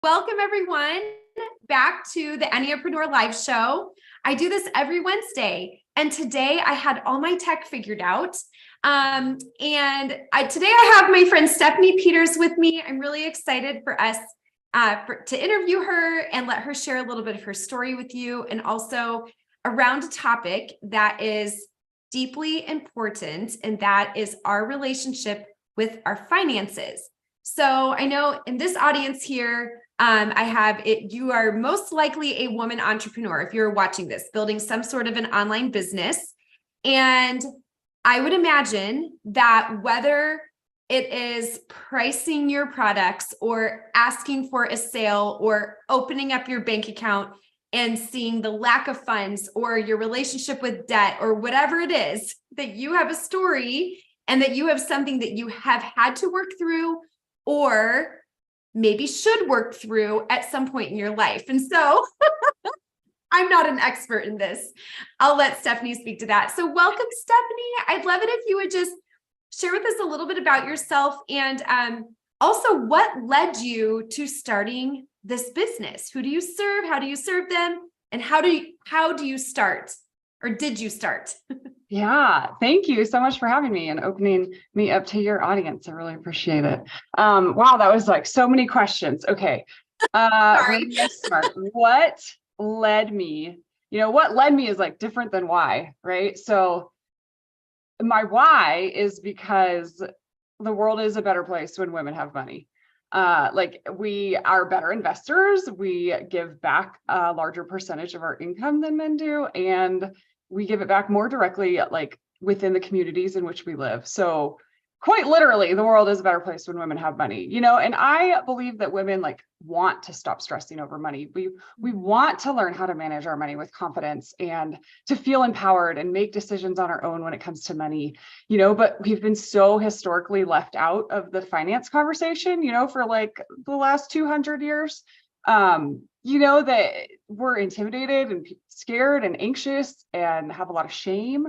Welcome everyone back to the Enneapreneur Live Show. I do this every Wednesday, and today I had all my tech figured out. Today I have my friend Stephanie Peters with me. I'm really excited for us to interview her and let her share a little bit of her story with you, and also around a topic that is deeply important, and that is our relationship with our finances. So I know in this audience here, I have it. You are most likely a woman entrepreneur if you're watching this, building some sort of an online business. And I would imagine that whether it is pricing your products or asking for a sale or opening up your bank account and seeing the lack of funds or your relationship with debt or whatever it is, that you have a story and that you have something that you have had to work through or maybe should work through at some point in your life. And so I'm not an expert in this. I'll let Stephanie speak to that. So welcome, Stephanie. I'd love it if you would just share with us a little bit about yourself and also what led you to starting this business. Who do you serve? How do you serve them? And how do you start? Or did you start? Yeah, thank you so much for having me and opening me up to your audience. I really appreciate it. Wow, that was like so many questions. Okay. Sorry. What led me? What led me is like different than why, right? So my why is because the world is a better place when women have money. Like we are better investors. We give back a larger percentage of our income than men do. And we give it back more directly, like within the communities in which we live. So quite literally, the world is a better place when women have money, and I believe that women like want to stop stressing over money. We want to learn how to manage our money with confidence and to feel empowered and make decisions on our own when it comes to money, but we've been so historically left out of the finance conversation, for like the last 200 years. That we're intimidated and scared and anxious and have a lot of shame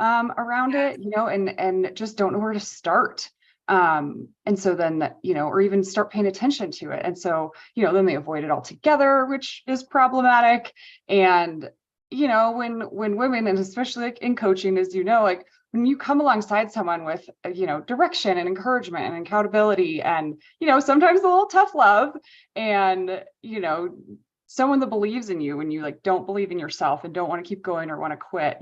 around it, and just don't know where to start. And so then, or even start paying attention to it. And so, then they avoid it altogether, which is problematic. And, when women, and especially like in coaching, as like when you come alongside someone with, direction and encouragement and accountability and, sometimes a little tough love and, someone that believes in you when you like don't believe in yourself and don't want to keep going or want to quit,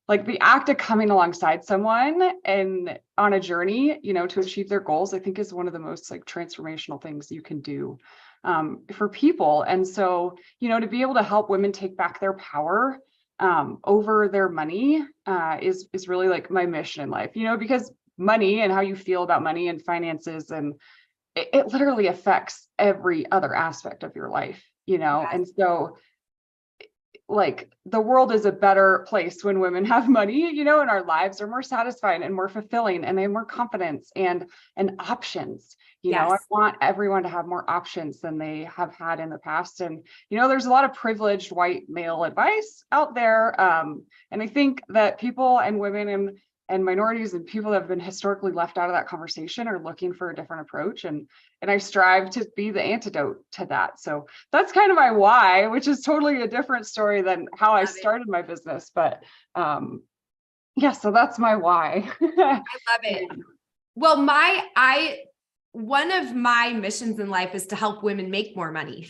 like the act of coming alongside someone and on a journey, to achieve their goals, I think is one of the most like transformational things you can do for people. And so, to be able to help women take back their power over their money is really like my mission in life, because money and how you feel about money and finances, and it literally affects every other aspect of your life, Yes. And so like the world is a better place when women have money, and our lives are more satisfying and more fulfilling, and they have more confidence and options. Yes. I want everyone to have more options than they have had in the past. And, there's a lot of privileged white male advice out there. And I think that people and women and minorities and people that have been historically left out of that conversation are looking for a different approach. And I strive to be the antidote to that. So that's kind of my why, which is totally a different story than how I started my business. But yeah, so that's my why. I love it. Well, one of my missions in life is to help women make more money.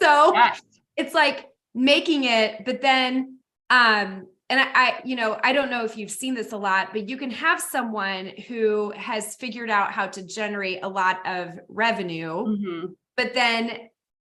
So yes. It's like making it, but then, and I don't know if you've seen this a lot, but you can have someone who has figured out how to generate a lot of revenue, but then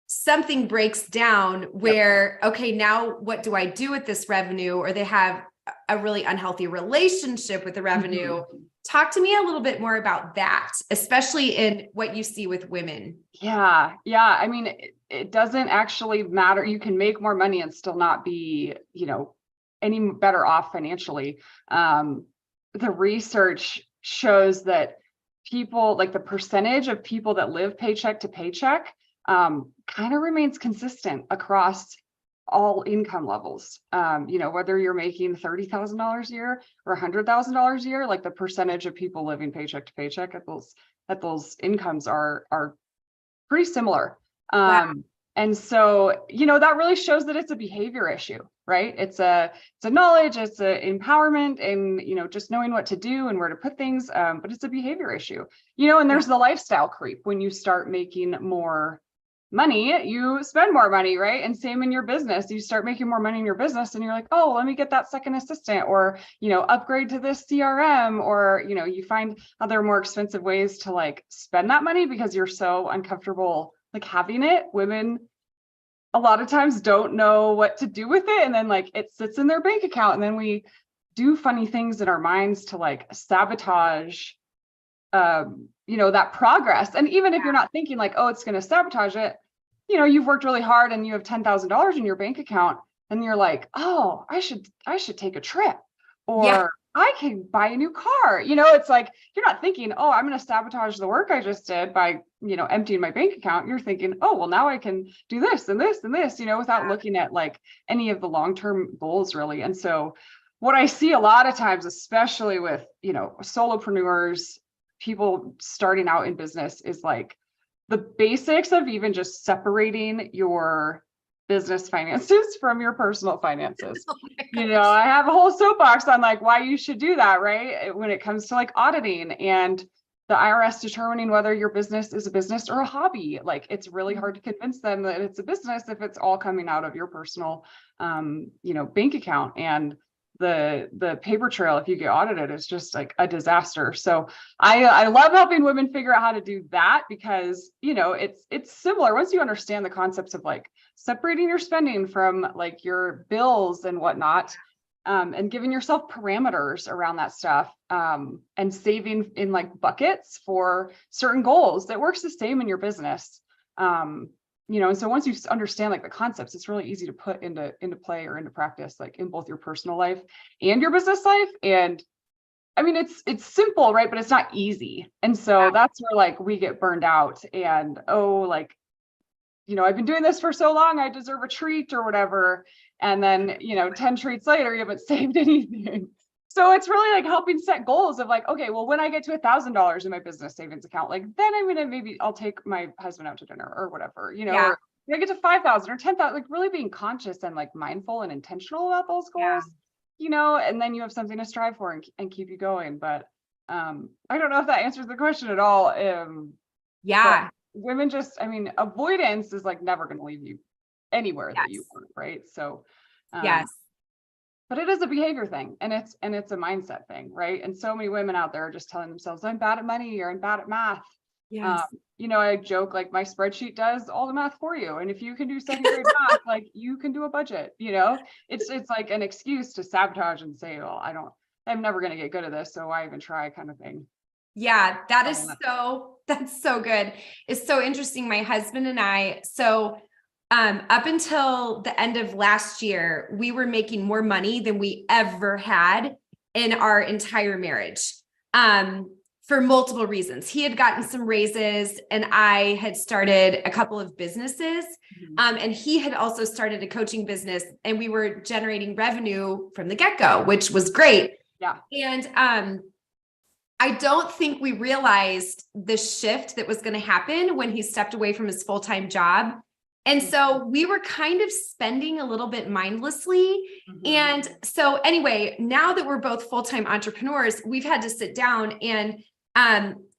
something breaks down where, okay, now what do I do with this revenue? Or they have a really unhealthy relationship with the revenue. Talk to me a little bit more about that, especially in what you see with women. Yeah. I mean, it doesn't actually matter. You can make more money and still not be, any better off financially. The research shows that people, like the percentage of people that live paycheck to paycheck, kind of remains consistent across all income levels. Whether you're making $30,000 a year or $100,000 a year, like the percentage of people living paycheck to paycheck at those incomes are pretty similar. Wow. And so, that really shows that it's a behavior issue, right? It's a knowledge, it's a empowerment, and, just knowing what to do and where to put things. But it's a behavior issue, and Yeah. there's the lifestyle creep. When you start making more money, you spend more money, right? And same in your business. You start making more money in your business and you're like, oh, let me get that second assistant, or, upgrade to this CRM, or, you find other more expensive ways to like spend that money because you're so uncomfortable like having it. Women a lot of times don't know what to do with it. And then like it sits in their bank account. And then we do funny things in our minds to like sabotage that progress. And even if you're not thinking like, oh, it's going to sabotage it, you've worked really hard and you have $10,000 in your bank account and you're like, oh, I should take a trip, or I can buy a new car. It's like, you're not thinking, oh, I'm going to sabotage the work I just did by, emptying my bank account. You're thinking, oh, well, now I can do this and this and this, without looking at like any of the long-term goals really. And so what I see a lot of times, especially with, solopreneurs, people starting out in business, is like the basics of even just separating your business finances from your personal finances. I have a whole soapbox on like why you should do that, right? When it comes to like auditing and the IRS determining whether your business is a business or a hobby. Like it's really hard to convince them that it's a business if it's all coming out of your personal bank account. And the paper trail, if you get audited, is just like a disaster. So I love helping women figure out how to do that, because it's similar once you understand the concepts of like separating your spending from like your bills and whatnot, and giving yourself parameters around that stuff, and saving in like buckets for certain goals. That works the same in your business. And so once you understand like the concepts, it's really easy to put into play or into practice, like in both your personal life and your business life. And I mean, it's simple, right? But it's not easy. And so that's where like we get burned out and, oh, like, I've been doing this for so long, I deserve a treat or whatever. And then, 10 treats later, you haven't saved anything. So it's really like helping set goals of like, okay, well, when I get to $1,000 in my business savings account, like then I'm gonna maybe I'll take my husband out to dinner or whatever, or when I get to 5,000 or 10,000, like really being conscious and like mindful and intentional about those goals, and then you have something to strive for and keep you going. But I don't know if that answers the question at all. Women just, avoidance is like never going to leave you anywhere that you want, right? So but it is a behavior thing, and it's a mindset thing, right? And so many women out there are just telling themselves, I'm bad at money, or I'm bad at math. I joke like my spreadsheet does all the math for you, and if you can do second grade math, like you can do a budget. It's like an excuse to sabotage and say, well, I'm never going to get good at this, so why even try, kind of thing. Yeah, that's so good. It's so interesting. My husband and I, up until the end of last year, we were making more money than we ever had in our entire marriage, for multiple reasons. He had gotten some raises and I had started a couple of businesses, and he had also started a coaching business, and we were generating revenue from the get-go, which was great. And I don't think we realized the shift that was going to happen when he stepped away from his full-time job. And so we were kind of spending a little bit mindlessly. And so anyway, now that we're both full-time entrepreneurs, we've had to sit down and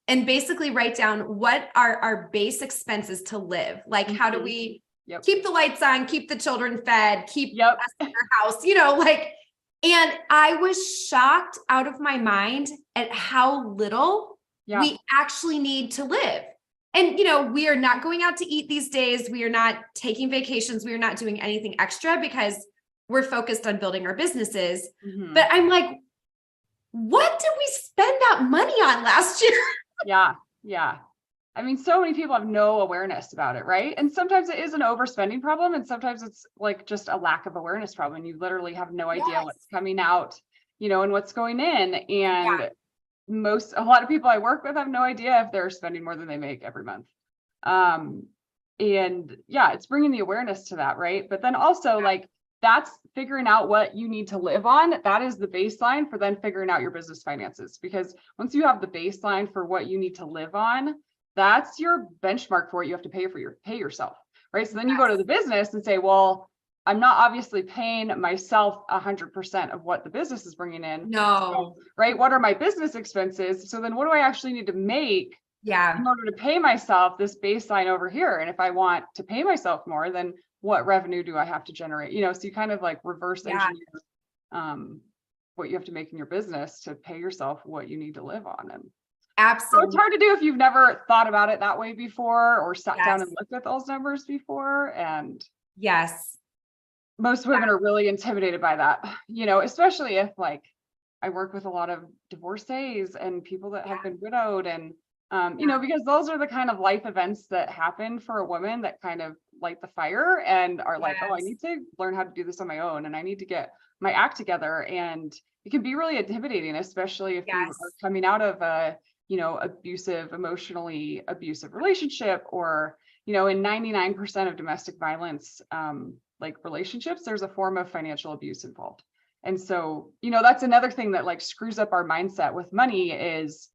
basically write down what are our base expenses to live. Like, how do we keep the lights on, keep the children fed, keep us in our house, and I was shocked out of my mind at how little we actually need to live. And, we are not going out to eat these days. We are not taking vacations. We are not doing anything extra because we're focused on building our businesses. But I'm like, what did we spend that money on last year? Yeah. So many people have no awareness about it, right? And sometimes it is an overspending problem, and sometimes it's like just a lack of awareness problem. You literally have no idea what's coming out, and what's going in. And a lot of people I work with have no idea if they're spending more than they make every month. And it's bringing the awareness to that, right? But then also like that's figuring out what you need to live on. That is the baseline for then figuring out your business finances, because once you have the baseline for what you need to live on, that's your benchmark for what you have to pay yourself, right? So then you go to the business and say, well, I'm not obviously paying myself 100% of what the business is bringing in. No. So, right? What are my business expenses? So then what do I actually need to make in order to pay myself this baseline over here? And if I want to pay myself more, then what revenue do I have to generate? So you kind of like reverse engineer what you have to make in your business to pay yourself what you need to live on. And absolutely. so it's hard to do if you've never thought about it that way before or sat down and looked at those numbers before. And most women are really intimidated by that, especially if like I work with a lot of divorcees and people that have been widowed and, because those are the kind of life events that happen for a woman that kind of light the fire and are like, oh, I need to learn how to do this on my own and I need to get my act together. And it can be really intimidating, especially if you are coming out of a, emotionally abusive relationship or, in 99% of domestic violence, like relationships, there's a form of financial abuse involved. And so, that's another thing that like screws up our mindset with money is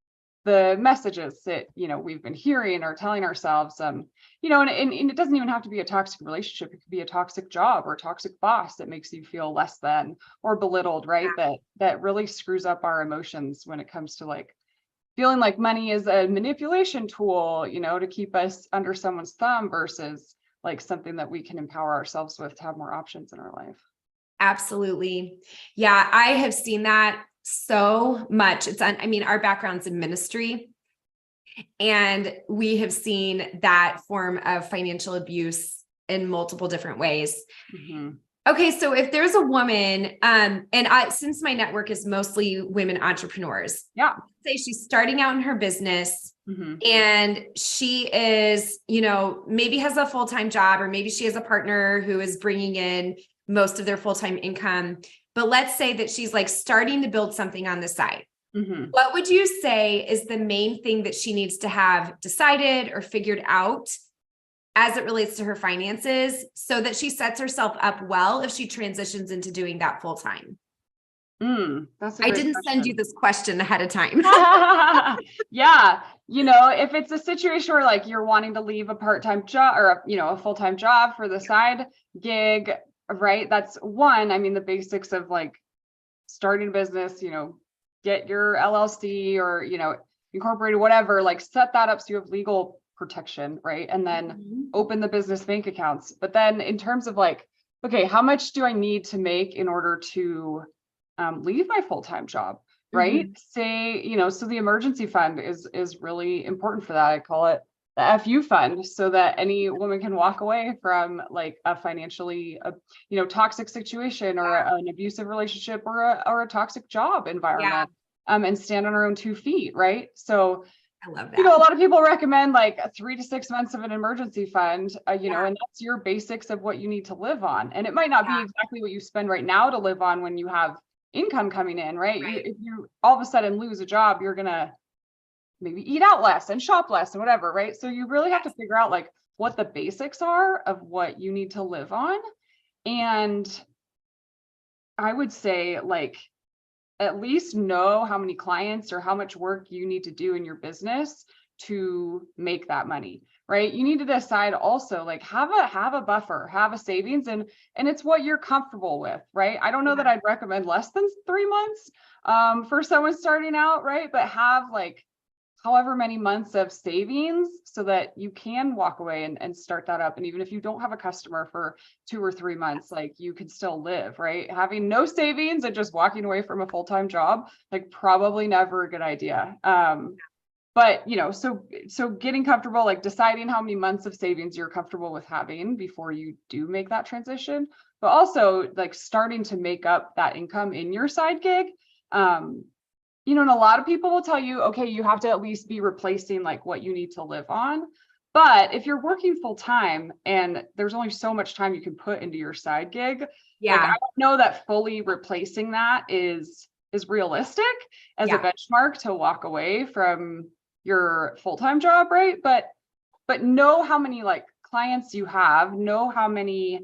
the messages that, we've been hearing or telling ourselves, and it doesn't even have to be a toxic relationship. It could be a toxic job or a toxic boss that makes you feel less than or belittled, right? That really screws up our emotions when it comes to like feeling like money is a manipulation tool, to keep us under someone's thumb versus like something that we can empower ourselves with to have more options in our life. Absolutely. Yeah, I have seen that so much. Our background's in ministry, and we have seen that form of financial abuse in multiple different ways. Mm-hmm. Okay, so if there's a woman, since my network is mostly women entrepreneurs, say she's starting out in her business, and she is, maybe has a full-time job, or maybe she has a partner who is bringing in most of their full-time income. But let's say that she's like starting to build something on the side. What would you say is the main thing that she needs to have decided or figured out as it relates to her finances so that she sets herself up well if she transitions into doing that full time? I didn't send you this question ahead of time. Yeah. If it's a situation where like you're wanting to leave a part-time job or, a full-time job for the side gig, right? That's one. The basics of like starting a business, get your LLC or, incorporated, whatever, like set that up so you have legal protection, right? And then open the business bank accounts. But then in terms of like, okay, how much do I need to make in order to leave my full-time job, right? Say, so the emergency fund is really important for that. I call it the FU fund, so that any woman can walk away from like a financially, toxic situation or an abusive relationship or a toxic job environment, and stand on her own 2 feet, right? So I love that. A lot of people recommend like 3 to 6 months of an emergency fund, and that's your basics of what you need to live on. And it might not be exactly what you spend right now to live on when you have income coming in, right? If you all of a sudden lose a job, you're going to maybe eat out less and shop less and whatever, right? So you really have to figure out like what the basics are of what you need to live on. And I would say like, at least know how many clients or how much work you need to do in your business to make that money, right? You need to decide also like have a buffer, have a savings, and it's what you're comfortable with, right? I don't know that I'd recommend less than 3 months for someone starting out, right? But have like however many months of savings so that you can walk away and start that up. And even if you don't have a customer for 2 or 3 months, like you can still live, right? Having no savings and just walking away from a full-time job, like probably never a good idea. But so getting comfortable, like deciding how many months of savings you're comfortable with having before you do make that transition, but also like starting to make up that income in your side gig. And a lot of people will tell you, okay, you have to at least be replacing like what you need to live on. But if you're working full time and there's only so much time you can put into your side gig, like I don't know that fully replacing that is realistic as a benchmark to walk away from your full-time job, right? But know how many like clients you have, know how many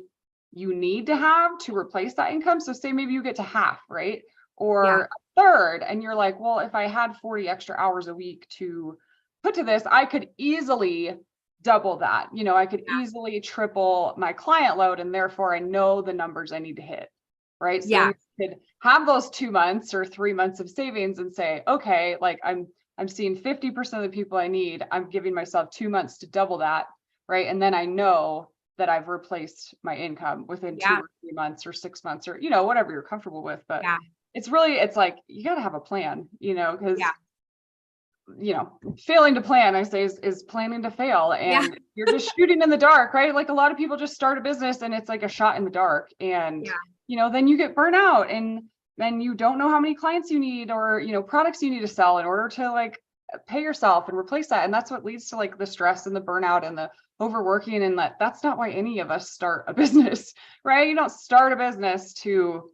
you need to have to replace that income. So say maybe you get to half, right? Or a third, and you're like, well, if I had 40 extra hours a week to put to this, I could easily double that. I could easily triple my client load, and therefore I know the numbers I need to hit. Right. So you could have those 2 months or 3 months of savings and say, okay, like I'm seeing 50% of the people I need. I'm giving myself 2 months to double that. Right. And then I know that I've replaced my income within 2 or 3 months or 6 months or, whatever you're comfortable with. But it's like, you got to have a plan, because failing to plan, I say, is planning to fail, and you're just shooting in the dark, right? Like a lot of people just start a business and it's like a shot in the dark, and then you get burnt out, and then you don't know how many clients you need or products you need to sell in order to like pay yourself and replace that. And that's what leads to like the stress and the burnout and the overworking, and that's not why any of us start a business, right? You don't start a business to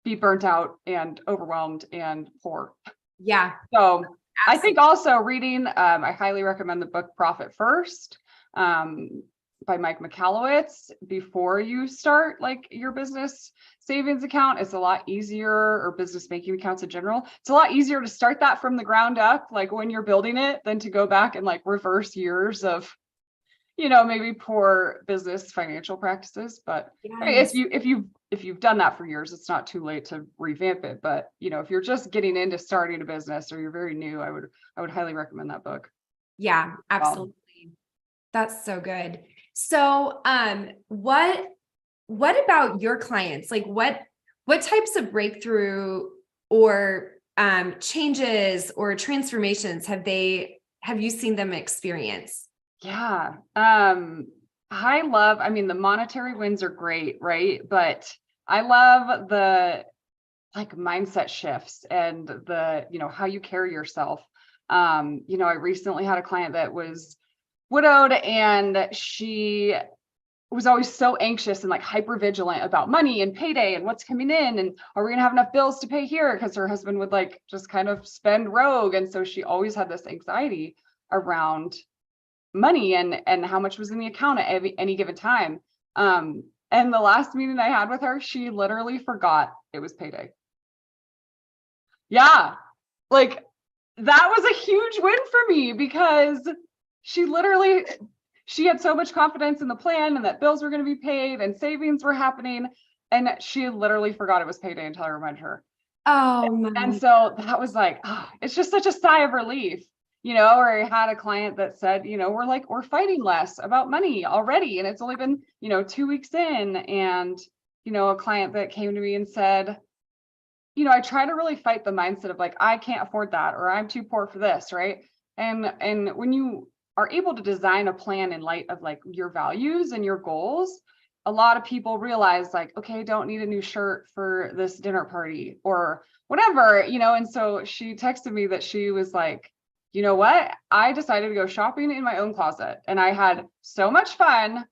be burnt out and overwhelmed and poor. So I think also reading, I highly recommend the book Profit First by Mike Michalowicz before you start like your business savings account. It's a lot easier, or business banking accounts in general. It's a lot easier to start that from the ground up, like when you're building it, than to go back and like reverse years of, maybe poor business financial practices. But if you've done that for years, it's not too late to revamp it. But if you're just getting into starting a business or you're very new, I would highly recommend that book. Yeah, absolutely. That's so good. So what about your clients? Like what types of breakthrough or changes or transformations have you seen them experience? Yeah. The monetary wins are great, right? But I love the like mindset shifts and the, how you carry yourself. I recently had a client that was widowed, and she was always so anxious and like hyper vigilant about money and payday and what's coming in, and are we gonna have enough bills to pay here? Because her husband would like just kind of spend rogue. And so she always had this anxiety around money and how much was in the account at any given time. And the last meeting I had with her, she literally forgot it was payday. Yeah, like that was a huge win for me, because she had so much confidence in the plan and that bills were going to be paid and savings were happening, and she literally forgot it was payday until I reminded her. And so that was like, it's just such a sigh of relief. Or I had a client that said, we're fighting less about money already, and it's only been 2 weeks in. And a client that came to me and said, I try to really fight the mindset of like, I can't afford that, or I'm too poor for this, right? And when you are able to design a plan in light of like your values and your goals, a lot of people realize like, okay, I don't need a new shirt for this dinner party or whatever, and so she texted me that she was like, you know what? I decided to go shopping in my own closet, and I had so much fun,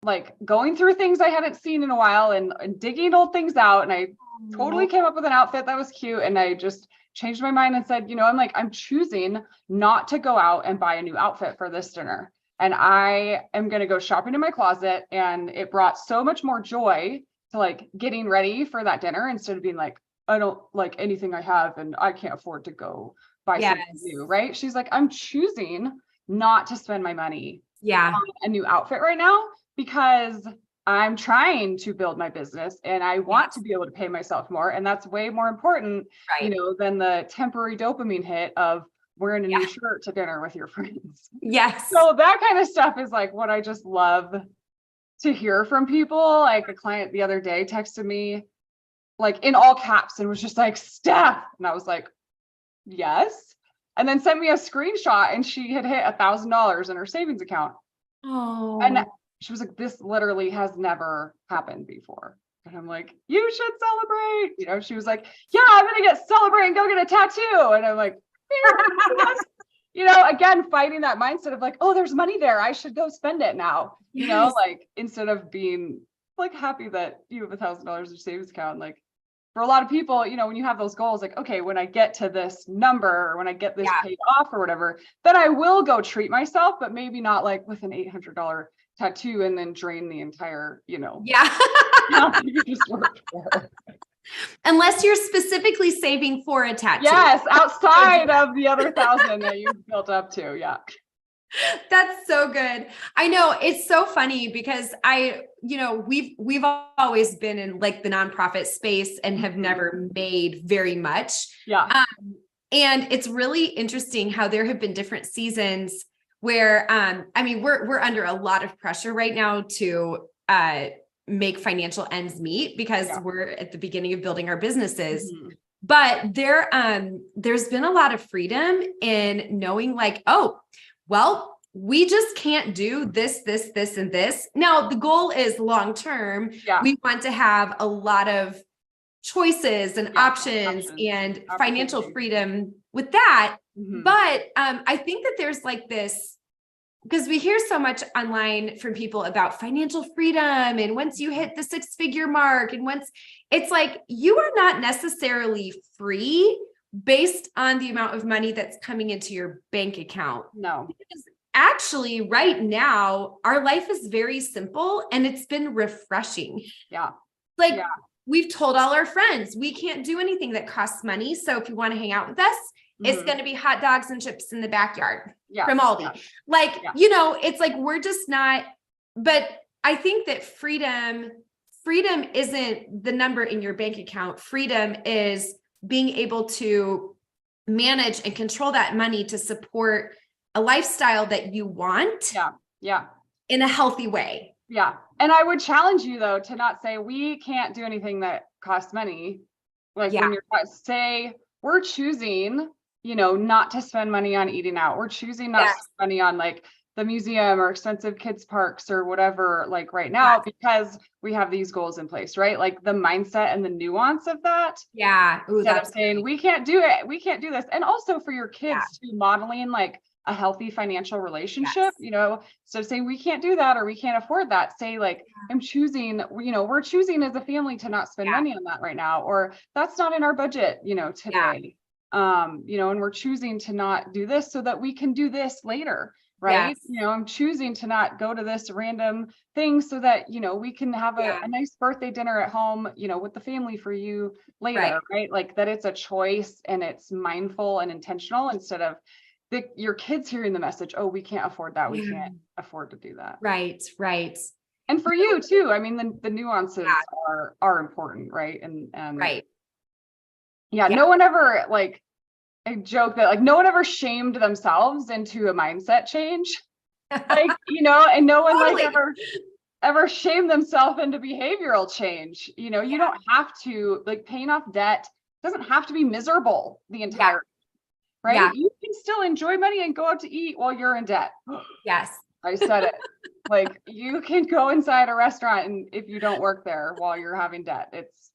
like going through things I hadn't seen in a while and digging old things out. And I totally came up with an outfit that was cute. And I just changed my mind and said, I'm choosing not to go out and buy a new outfit for this dinner. And I am going to go shopping in my closet. And it brought so much more joy to like getting ready for that dinner, instead of being like, I don't like anything I have and I can't afford to go buy something new, right? She's like, I'm choosing not to spend my money on a new outfit right now, because I'm trying to build my business and I want to be able to pay myself more. And that's way more important, than the temporary dopamine hit of wearing a new shirt to dinner with your friends. So that kind of stuff is like what I just love to hear from people. Like a client the other day texted me like in all caps and was just like, Steph. And I was like, yes. And then sent me a screenshot, and she had hit $1,000 in her savings account. And she was like, this literally has never happened before. And I'm like, you should celebrate. She was like, yeah, I'm going to celebrate and go get a tattoo. And I'm like, again, fighting that mindset of like, oh, there's money there, I should go spend it now. Like instead of being like happy that you have $1,000 in savings account, like for a lot of people, when you have those goals, like, okay, when I get to this number, or when I get this paid off or whatever, then I will go treat myself, but maybe not like with an $800 tattoo and then drain the entire, you just worked for. Unless you're specifically saving for a tattoo. Yes, outside of the other 1,000 that you've built up to. Yeah. That's so good. I know, it's so funny because we've always been in like the nonprofit space and have never made very much. Yeah. And it's really interesting how there have been different seasons where, we're under a lot of pressure right now to make financial ends meet because we're at the beginning of building our businesses. But there's been a lot of freedom in knowing like, oh, well, we just can't do this, and this. Now, the goal is long-term. Yeah. We want to have a lot of choices and options and financial freedom with that. But I think that there's like this, because we hear so much online from people about financial freedom. And once you hit the 6-figure mark, and once it's like, you are not necessarily free based on the amount of money that's coming into your bank account. No. Because actually, right now, our life is very simple and it's been refreshing. Yeah. We've told all our friends, we can't do anything that costs money. So if you want to hang out with us, it's going to be hot dogs and chips in the backyard from Aldi. It's like, we're just not, but I think that freedom isn't the number in your bank account. Freedom is being able to manage and control that money to support a lifestyle that you want. Yeah. In a healthy way. Yeah. And I would challenge you though, to not say we can't do anything that costs money. Like when you're say we're choosing, not to spend money on eating out. We're choosing not to spend money on like the museum or expensive kids parks or whatever, like right now, because we have these goals in place, right? Like the mindset and the nuance of that. Yeah. Ooh, instead of saying we can't do it. We can't do this. And also for your kids to modeling like a healthy financial relationship, instead of saying we can't do that or we can't afford that, say like, I'm choosing, we're choosing as a family to not spend money on that right now, or that's not in our budget, today. And we're choosing to not do this so that we can do this later. Right. I'm choosing to not go to this random thing so that, we can have a nice birthday dinner at home, with the family for you later. Right. Like that it's a choice and it's mindful and intentional instead of your kids hearing the message, oh, we can't afford that. We can't afford to do that. Right. And for you too. I mean, the nuances are important. Right. And no one ever like, I joke that like no one ever shamed themselves into a mindset change. Like, and no one like ever shamed themselves into behavioral change. You don't have to like paying off debt doesn't have to be miserable the entire right? Yeah. You can still enjoy money and go out to eat while you're in debt. Yes. I said it. Like you can go inside a restaurant and if you don't work there while you're having debt, it's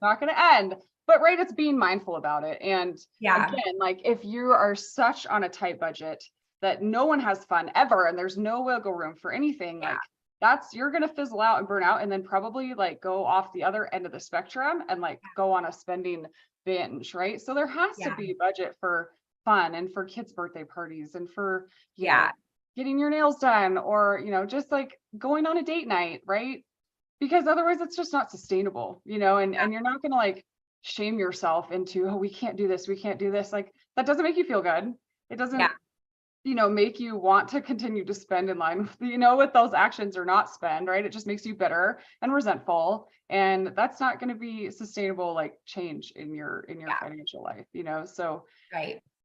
not going to end. But it's being mindful about it. And again, like if you are such on a tight budget that no one has fun ever and there's no wiggle room for anything, like you're going to fizzle out and burn out and then probably like go off the other end of the spectrum and like go on a spending binge, right? So there has to be a budget for fun and for kids' birthday parties and for getting your nails done or just like going on a date night, right? Because otherwise it's just not sustainable, and you're not going to like shame yourself into, oh, we can't do this, like that doesn't make you feel good. It doesn't make you want to continue to spend in line with, with those actions or not spend, right? It just makes you bitter and resentful. And that's not going to be sustainable, like change in your financial life, so,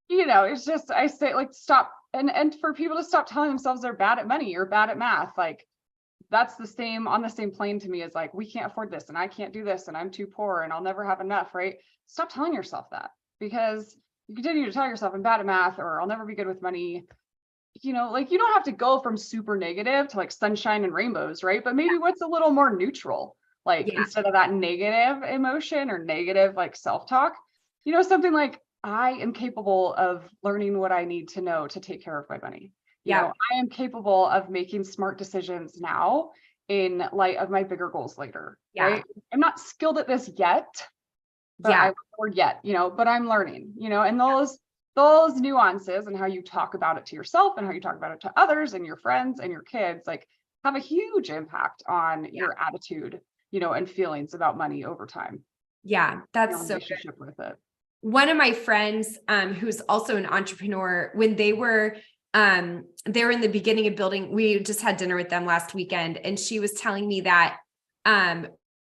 it's just, I say like, stop. And for people to stop telling themselves they're bad at money or bad at math, like that's on the same plane to me as like, we can't afford this and I can't do this and I'm too poor and I'll never have enough, right? Stop telling yourself that because you continue to tell yourself I'm bad at math or I'll never be good with money. Like you don't have to go from super negative to like sunshine and rainbows, right? But maybe what's a little more neutral, like instead of that negative emotion or negative like self-talk, something like I am capable of learning what I need to know to take care of my money. I am capable of making smart decisions now in light of my bigger goals later, right? I'm not skilled at this yet, but but I'm learning, and those nuances and how you talk about it to yourself and how you talk about it to others and your friends and your kids, like have a huge impact on your attitude, and feelings about money over time. Yeah, that's so good. relationship with it. One of my friends, who's also an entrepreneur, when they were in the beginning of building, we just had dinner with them last weekend, and she was telling me that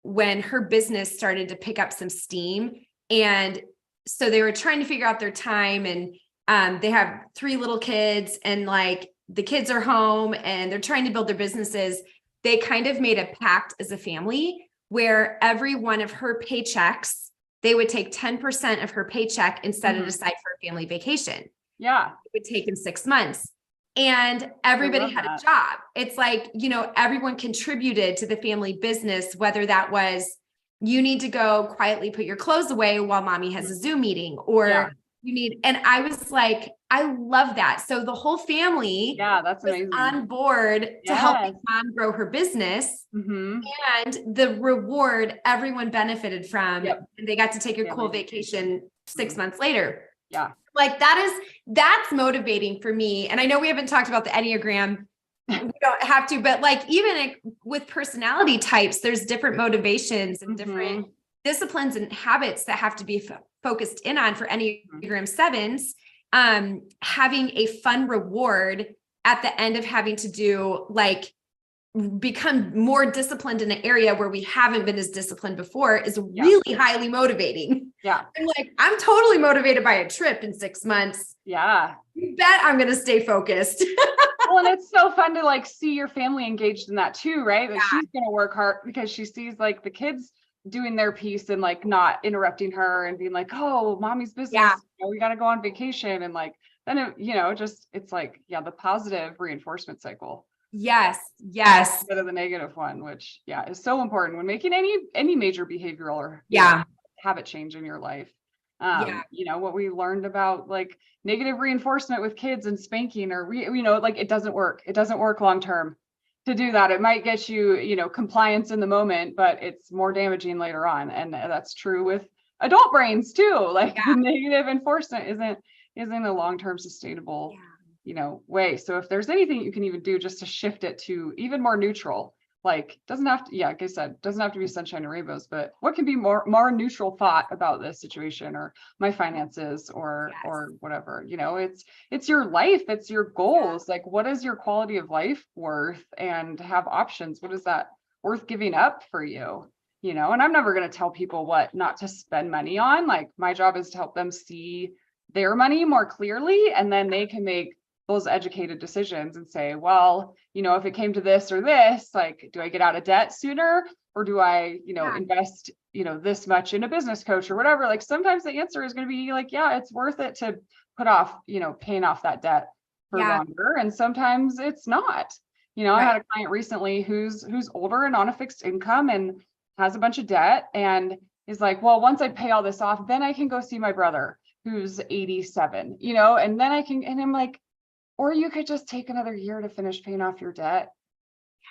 when her business started to pick up some steam, and so they were trying to figure out their time, and they have 3 little kids, and like the kids are home and they're trying to build their businesses. They kind of made a pact as a family where every one of her paychecks, they would take 10% of her paycheck and set it aside for a family vacation. Yeah. It would take in 6 months. And everybody had a job. It's like, everyone contributed to the family business, whether that was you need to go quietly put your clothes away while mommy has a Zoom meeting, or you need, and I was like, I love that. So the whole family that's was amazing. on board to help mom grow her business. And the reward everyone benefited from, and they got to take a cool vacation 6 months later. Yeah. Like that's motivating for me. And I know we haven't talked about the Enneagram. We don't have to, but like even with personality types, there's different motivations and different disciplines and habits that have to be focused in on for Enneagram 7s. Having a fun reward at the end of having to do like become more disciplined in an area where we haven't been as disciplined before is really highly motivating. Yeah. I'm totally motivated by a trip in 6 months. Yeah. You bet I'm going to stay focused. Well, and it's so fun to like see your family engaged in that too, right? Like she's going to work hard because she sees like the kids doing their piece and like not interrupting her and being like, oh, mommy's business, we got to go on vacation. And like, then, it's like, the positive reinforcement cycle. Yes. Instead of the negative one, which is so important when making any major behavioral or habit change in your life. What we learned about like negative reinforcement with kids and spanking, or like it doesn't work. It doesn't work long term to do that. It might get you, compliance in the moment, but it's more damaging later on. And that's true with adult brains too. Like the negative enforcement isn't a long-term sustainable way. So if there's anything you can even do just to shift it to even more neutral, like doesn't have to, like I said, doesn't have to be sunshine and rainbows, but what can be more neutral thought about this situation or my finances or whatever, it's your life, it's your goals. Like what is your quality of life worth, and have options. What is that worth giving up for you? And I'm never going to tell people what not to spend money on. Like my job is to help them see their money more clearly, and then they can make those educated decisions and say, well, if it came to this or this, like, do I get out of debt sooner, or do I, invest, this much in a business coach or whatever? Like sometimes the answer is going to be like, it's worth it to put off, paying off that debt for longer. And sometimes it's not. I had a client recently who's older and on a fixed income and has a bunch of debt and is like, well, once I pay all this off, then I can go see my brother who's 87, and then I can, and I'm like, or you could just take another year to finish paying off your debt,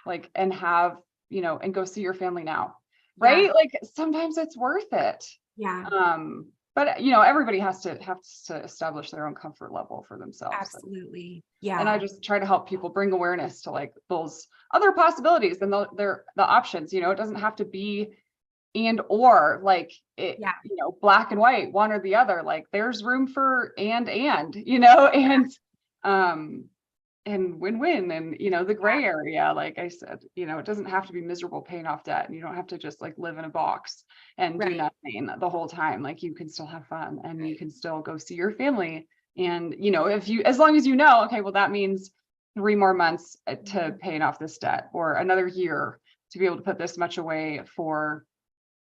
like, and have, and go see your family now. Right. Like sometimes it's worth it. Yeah. But everybody has to establish their own comfort level for themselves. Absolutely. Yeah. And I just try to help people bring awareness to like those other possibilities and the options. It doesn't have to be and or like it, black and white, one or the other. Like there's room for and and win-win and the gray area. Like I said, it doesn't have to be miserable paying off debt, and you don't have to just like live in a box and do nothing the whole time. Like you can still have fun and you can still go see your family. And as long as okay, well that means 3 more months to paying off this debt, or another year to be able to put this much away for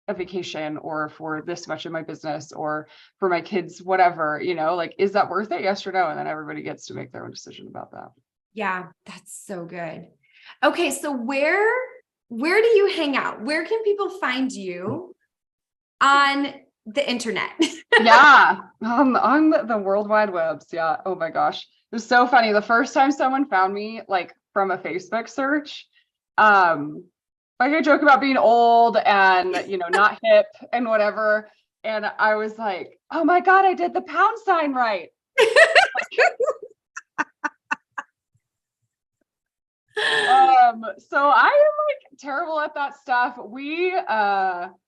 a vacation, or for this much in my business, or for my kids, whatever, like, is that worth it? Yes or no? And then everybody gets to make their own decision about that. Yeah, that's so good. Okay. So where do you hang out? Where can people find you on the internet? On the World Wide Webs. Yeah. Oh my gosh. It was so funny. The first time someone found me like from a Facebook search, like I joke about being old and, not hip and whatever. And I was like, oh my God, I did the pound sign right. So I am like terrible at that stuff. We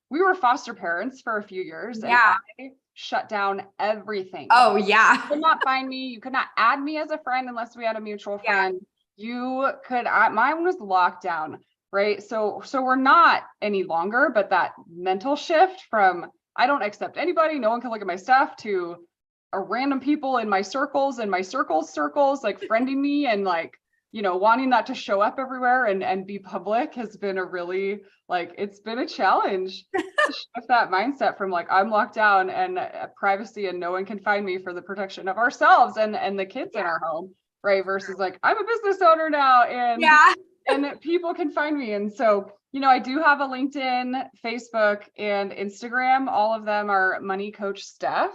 we were foster parents for a few years, and Yeah. I shut down everything. Oh yeah. You could not find me. You could not add me as a friend unless we had a mutual Yeah. friend. You could, mine was locked down, right? So we're not any longer, but that mental shift from I don't accept anybody, no one can look at my stuff, to a random people in my circles and my circles, like friending me and like, wanting that to show up everywhere and be public has been a really, like, it's been a challenge to shift that mindset from like, I'm locked down and privacy and no one can find me for the protection of ourselves and the kids in our home, right? Versus like, I'm a business owner now and people can find me. And so, I do have a LinkedIn, Facebook, and Instagram. All of them are Money Coach Steph.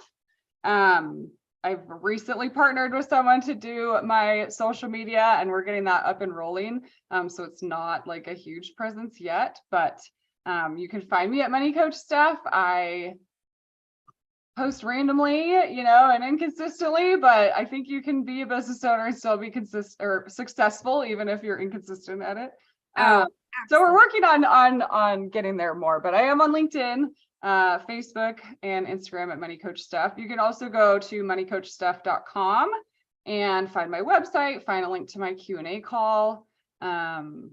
I've recently partnered with someone to do my social media and we're getting that up and rolling. So it's not like a huge presence yet, but you can find me at Money Coach Steph. I post randomly, and inconsistently, but I think you can be a business owner and still be consistent or successful, even if you're inconsistent at it. So we're working on getting there more, but I am on LinkedIn, Facebook, and Instagram at Money Coach Steph. You can also go to moneycoachsteph.com and find my website, find a link to my Q&A call, and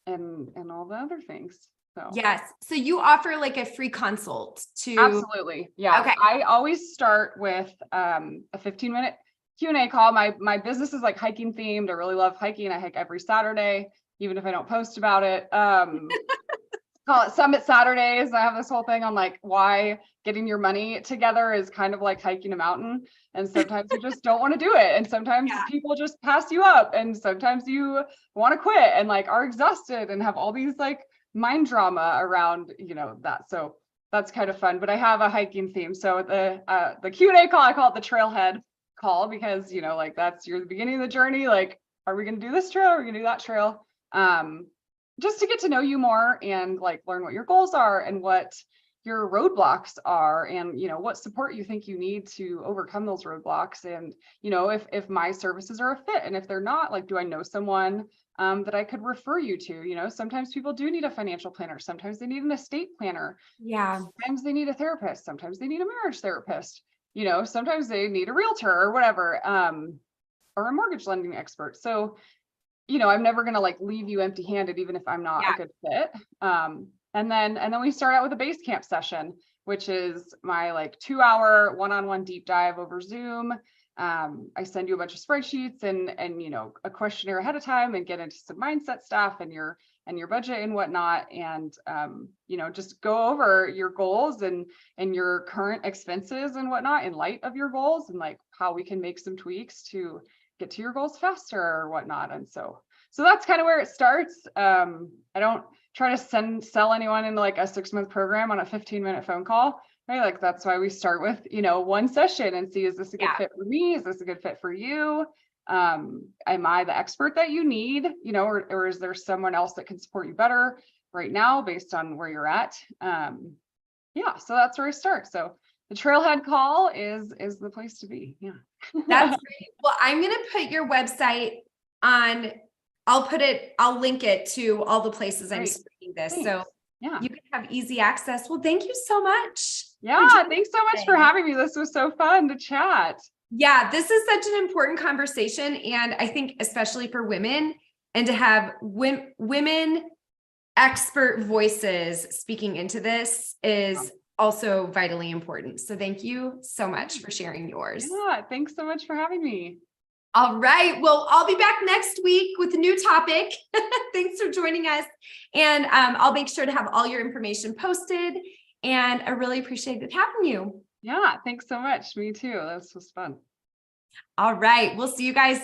all the other things. So yes. So you offer like a free consult to absolutely. Yeah. Okay. I always start with a 15-minute Q&A call. My business is like hiking themed. I really love hiking. I hike every Saturday, even if I don't post about it. Call it Summit Saturdays. I have this whole thing on like why getting your money together is kind of like hiking a mountain. And sometimes you just don't want to do it. And sometimes people just pass you up. And sometimes you want to quit and like are exhausted and have all these like mind drama around, that. So that's kind of fun. But I have a hiking theme. So the Q&A call, I call it the trailhead call because, like that's the beginning of the journey. Like, are we going to do this trail? Are we going to do that trail? Just to get to know you more and like learn what your goals are and what your roadblocks are and what support you think you need to overcome those roadblocks. And if my services are a fit, and if they're not, like, do I know someone that I could refer you to? Sometimes people do need a financial planner, sometimes they need an estate planner, sometimes they need a therapist, sometimes they need a marriage therapist, sometimes they need a realtor or whatever, or a mortgage lending expert. So I'm never going to like leave you empty handed, even if I'm not a good fit. And then we start out with a base camp session, which is my like 2-hour one-on-one deep dive over Zoom. I send you a bunch of spreadsheets and a questionnaire ahead of time and get into some mindset stuff and your budget and whatnot. And, just go over your goals and your current expenses and whatnot in light of your goals and like how we can make some tweaks to get to your goals faster or whatnot. And so that's kind of where it starts. I don't try to sell anyone into like a 6-month program on a 15-minute phone call, right? Like that's why we start with, one session and see, is this a good fit for me? Is this a good fit for you? Am I the expert that you need, or is there someone else that can support you better right now based on where you're at? So that's where I start. So the trailhead call is the place to be. Yeah. That's great. Well, I'm going to put your website on, I'll link it to all the places I'm speaking this. Thanks. So you can have easy access. Well, thank you so much. Yeah. Thanks so much for having me. This was so fun to chat. Yeah. This is such an important conversation. And I think especially for women, and to have women expert voices speaking into this is also vitally important. So thank you so much for sharing yours. Yeah, thanks so much for having me. All right. Well, I'll be back next week with a new topic. Thanks for joining us. And I'll make sure to have all your information posted. And I really appreciated having you. Yeah, thanks so much. Me too. This was fun. All right. We'll see you guys